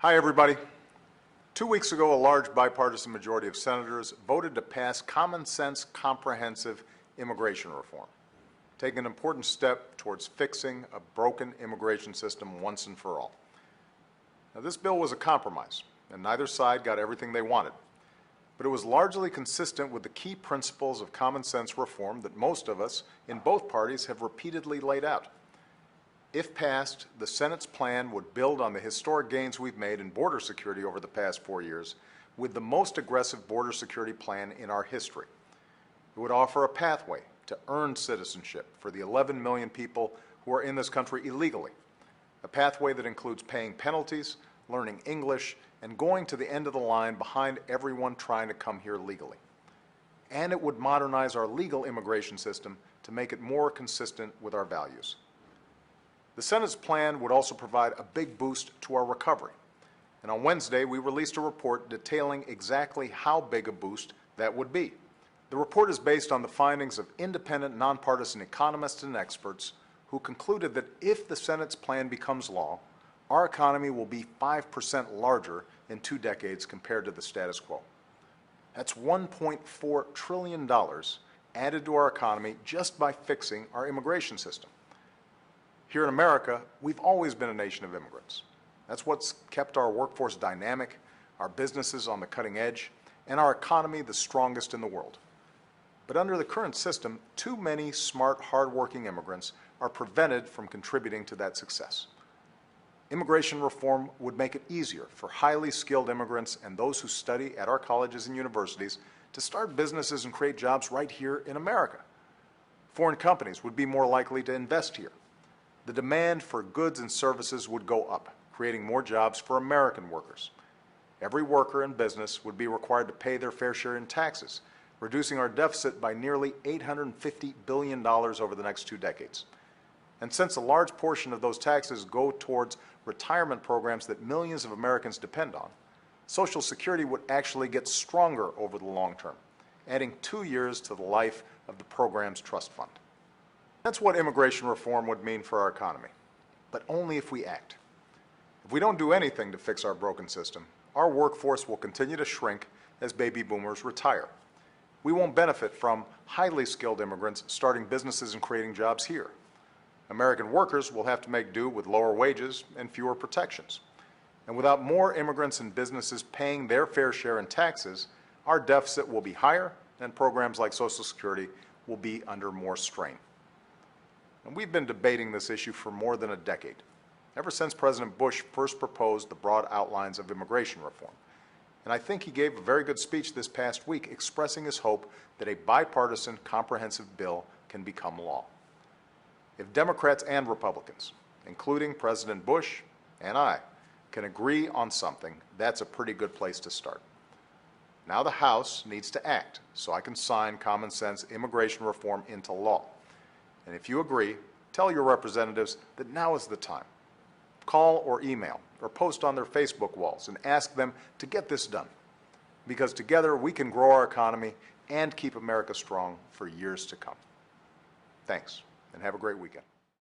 Hi, everybody. 2 weeks ago, a large bipartisan majority of senators voted to pass common sense, comprehensive immigration reform, taking an important step towards fixing a broken immigration system once and for all. Now, this bill was a compromise, and neither side got everything they wanted, but it was largely consistent with the key principles of common sense reform that most of us in both parties have repeatedly laid out. If passed, the Senate's plan would build on the historic gains we've made in border security over the past 4 years with the most aggressive border security plan in our history. It would offer a pathway to earned citizenship for the 11 million people who are in this country illegally, a pathway that includes paying penalties, learning English, and going to the end of the line behind everyone trying to come here legally. And it would modernize our legal immigration system to make it more consistent with our values. The Senate's plan would also provide a big boost to our recovery. And on Wednesday, we released a report detailing exactly how big a boost that would be. The report is based on the findings of independent, nonpartisan economists and experts who concluded that if the Senate's plan becomes law, our economy will be 5% larger in 2 decades compared to the status quo. That's $1.4 trillion added to our economy just by fixing our immigration system. Here in America, we've always been a nation of immigrants. That's what's kept our workforce dynamic, our businesses on the cutting edge, and our economy the strongest in the world. But under the current system, too many smart, hardworking immigrants are prevented from contributing to that success. Immigration reform would make it easier for highly skilled immigrants and those who study at our colleges and universities to start businesses and create jobs right here in America. Foreign companies would be more likely to invest here. The demand for goods and services would go up, creating more jobs for American workers. Every worker and business would be required to pay their fair share in taxes, reducing our deficit by nearly $850 billion over the next 2 decades. And since a large portion of those taxes go towards retirement programs that millions of Americans depend on, Social Security would actually get stronger over the long term, adding 2 years to the life of the program's trust fund. That's what immigration reform would mean for our economy, but only if we act. If we don't do anything to fix our broken system, our workforce will continue to shrink as baby boomers retire. We won't benefit from highly skilled immigrants starting businesses and creating jobs here. American workers will have to make do with lower wages and fewer protections. And without more immigrants and businesses paying their fair share in taxes, our deficit will be higher and programs like Social Security will be under more strain. And we've been debating this issue for more than a decade, ever since President Bush first proposed the broad outlines of immigration reform. And I think he gave a very good speech this past week expressing his hope that a bipartisan, comprehensive bill can become law. If Democrats and Republicans, including President Bush and I, can agree on something, that's a pretty good place to start. Now the House needs to act so I can sign common sense immigration reform into law. And if you agree, tell your representatives that now is the time. Call or email or post on their Facebook walls and ask them to get this done. Because together we can grow our economy and keep America strong for years to come. Thanks, and have a great weekend.